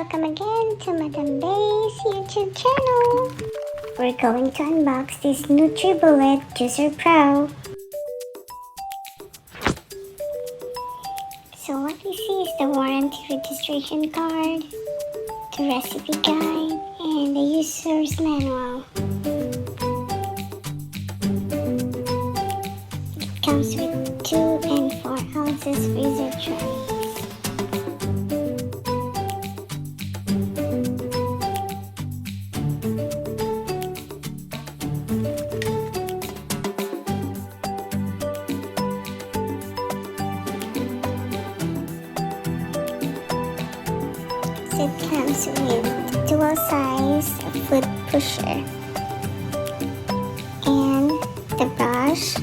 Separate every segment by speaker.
Speaker 1: welcome again to Madambae's YouTube channel. We're going to unbox this Nutribullet JUICER Pro. So what we see is the warranty registration card, the recipe guide, and the user's manual. It comes with 2 and 4 ounces freezer trays. It comes with dual size foot pusher and the brush,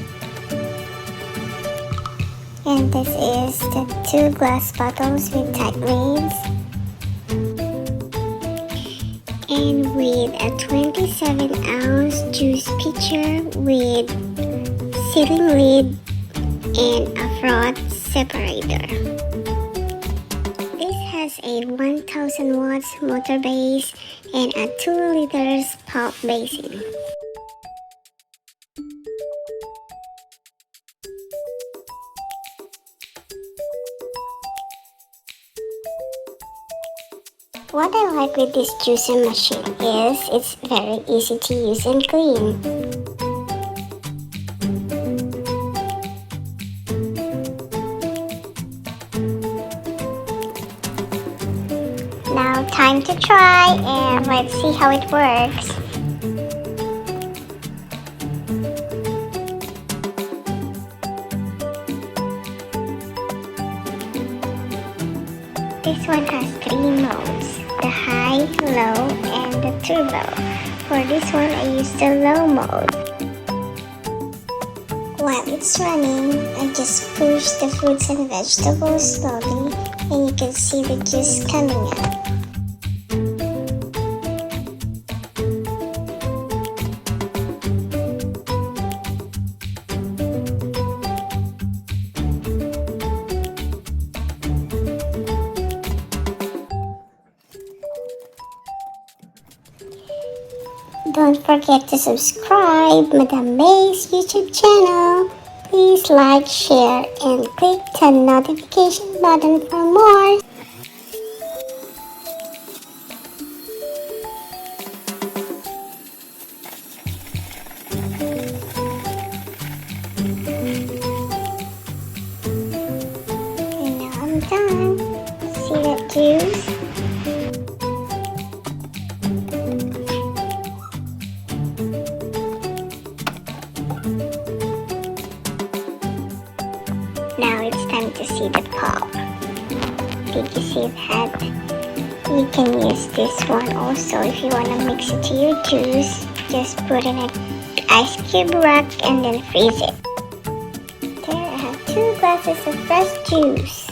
Speaker 1: and this is the 2 glass bottles with tight lids, and with a 27-ounce juice pitcher with sealing lid and a froth separator. Has a 1000 watts motor base and a 2 liters pulp basin. What I like with this juicing machine is it's very easy to use and clean. Now time to try, and let's see how it works. This one has 3 modes, the high, low, and the turbo. For this one I use the low mode. While it's running, I just push the fruits and vegetables slowly, and you can see the juice coming out. Don't forget to subscribe Madambae's YouTube channel. Please like, share, and click the notification button for more. And now I'm done. See that juice? Now it's time to see the pulp. Did you see that? You can use this one also if you want to mix it to your juice. Just put in an ice cube rack and then freeze it. There I have 2 glasses of fresh juice.